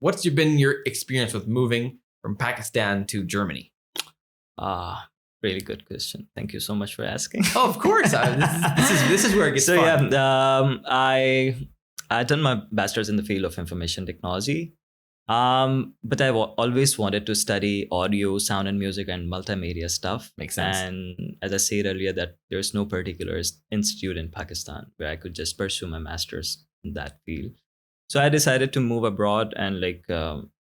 been your experience with moving from Pakistan to Germany? Really good question. Thank you so much for asking. Oh, of course. This is where it gets so fun. I done my bachelor's in the field of information technology. But I always wanted to study audio, sound and music and multimedia stuff. Makes sense. And as I said earlier, that there's no particular institute in Pakistan where I could just pursue my master's in that field. So I decided to move abroad, and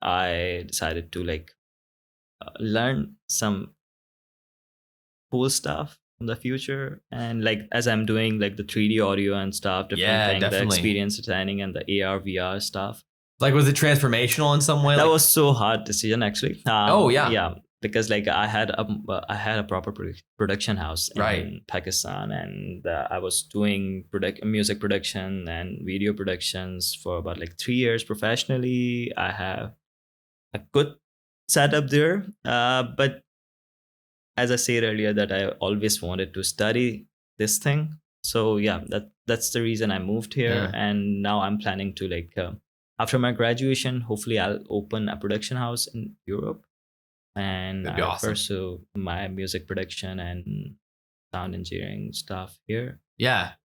I decided to learn some cool stuff in the future. And as I'm doing the 3D audio and stuff, different things, the experience designing and the AR VR stuff. Was it transformational in some way? That was so hard decision actually. Yeah. Because I had a proper production house right. in Pakistan, and I was doing music production and video productions for about 3 years professionally. I have a good setup there, but as I said earlier, that I always wanted to study this thing. So yeah, that's the reason I moved here, and now I'm planning to after my graduation, hopefully I'll open a production house in Europe, and I'll pursue my music production and sound engineering stuff here. Yeah.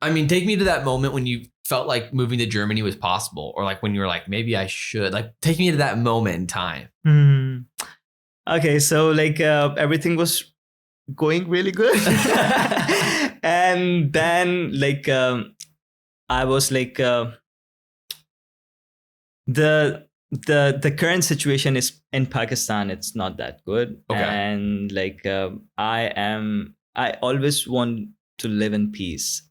I mean, take me to that moment when you felt like moving to Germany was possible, or when you were like, maybe I should. Take me to that moment in time. Okay, so everything was going really good. And then I was the current situation is in Pakistan, it's not that good. Okay. And I always want to live in peace.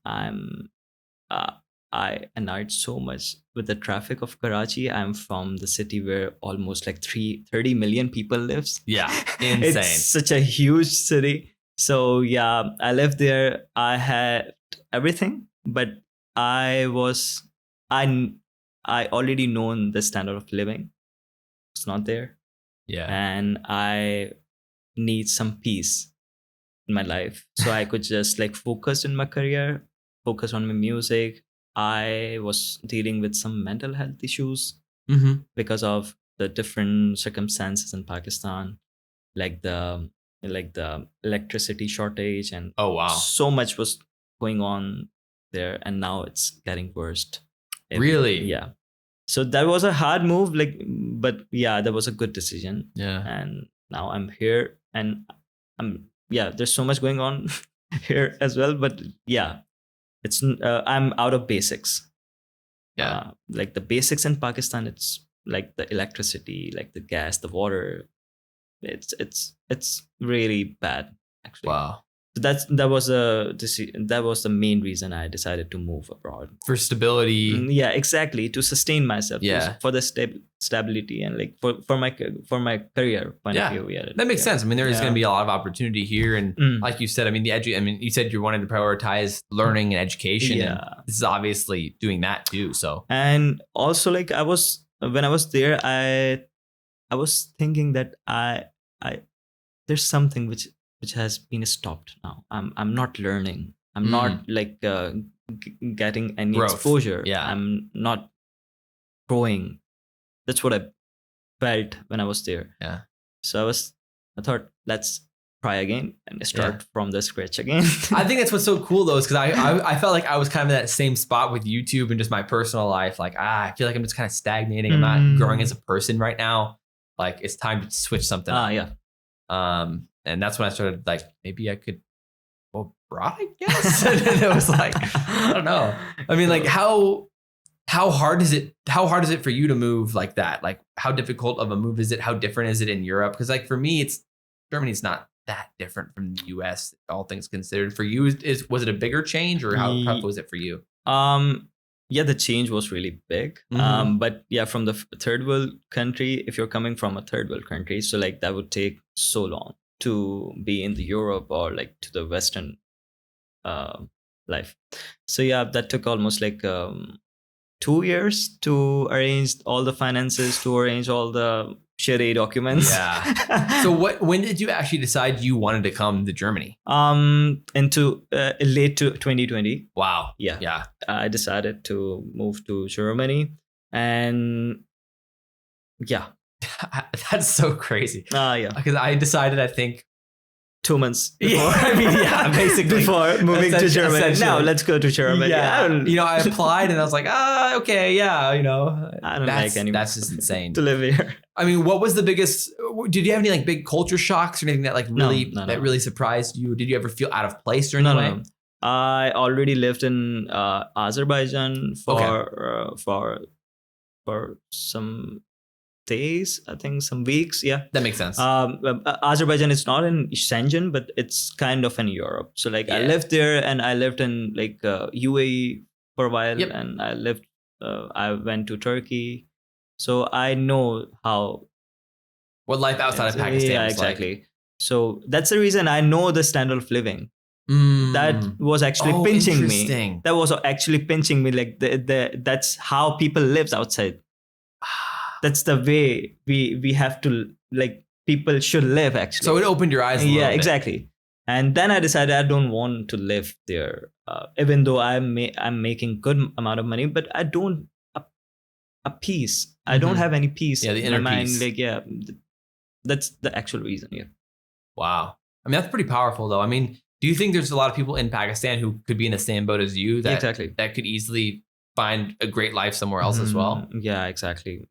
I annoyed so much with the traffic of Karachi. I'm from the city where almost 30 million people lives. Yeah, insane. It's such a huge city. So yeah, I lived there. I had everything, but I already known the standard of living. It's not there. Yeah. And I need some peace in my life. So I could just focus in my career, focus on my music. I was dealing with some mental health issues because of the different circumstances in Pakistan, like the electricity shortage, and so much was going on there, and now it's getting worse. Really? Yeah. So that was a hard move, but yeah, that was a good decision. Yeah. And now I'm here, and there's so much going on here as well, but yeah. It's I'm out of basics. Yeah. The basics in Pakistan, it's the electricity, the gas, the water. It's really bad actually. Wow. So that was the main reason I decided to move abroad. For stability. Yeah, exactly. To sustain myself. Yeah. For the stability and for my career point of view. Yeah. That makes sense. I mean, there is going to be a lot of opportunity here, and like you said, I mean, you said you wanted to prioritize learning and education. Yeah. And this is obviously doing that too. So. And also, when I was there, I was thinking that there's something which has been stopped now. I'm not learning. I'm not getting any growth. Exposure. Yeah. I'm not growing. That's what I felt when I was there. Yeah. So I thought, let's try again and start from the scratch again. I think that's what's so cool though, is because I felt like I was kind of in that same spot with YouTube and just my personal life. I feel like I'm just kind of stagnating. I'm not growing as a person right now. It's time to switch something up. Yeah. And that's when I started maybe I could go abroad, I guess. And it was I don't know. I mean, how hard is it? How hard is it for you to move like that? How difficult of a move is it? How different is it in Europe? Because for me, Germany's not that different from the US, all things considered. For you, was it a bigger change, or how tough was it for you? Yeah, the change was really big. But yeah, from the third world country, if you're coming from a third world country, so that would take so long to be in the Europe or to the Western life. So yeah, that took almost 2 years to arrange all the finances, to arrange all the shitty documents. Yeah. So when did you actually decide you wanted to come to Germany? Into late 2020. Wow. Yeah. Yeah. I decided to move to Germany, and Yeah. That's so crazy. Yeah. Because I decided, I think, 2 months before. yeah, I mean, yeah, basically before moving to Germany. Now let's go to Germany. Yeah, I don't, I applied and I was like, okay, yeah, I don't like any that's just insane. to live here. I mean, what was the biggest? Did you have any like big culture shocks or anything that like really No. really surprised you? Did you ever feel out of place or any way? No. I already lived in Azerbaijan for some days, I think some weeks. Yeah, that makes sense. Azerbaijan is not in Schengen, but it's kind of in Europe. So like I lived there, and I lived in like UAE for a while, and I went to Turkey, so I know what life outside of Pakistan is exactly. like. So that's the reason I know the standard of living. That was actually pinching me. That was actually pinching me. Like that's how people lives outside. That's the way we have to, like, people should live actually. So it opened your eyes a little bit. Exactly. And then I decided I don't want to live there, even though I'm making good amount of money, but I don't a peace. I don't have any peace. Yeah, the inner in my mind. peace. Like that's the actual reason. Yeah. Wow. I mean, that's pretty powerful though. I mean, do you think there's a lot of people in Pakistan who could be in the same boat as you that could easily find a great life somewhere else as well? Yeah, exactly.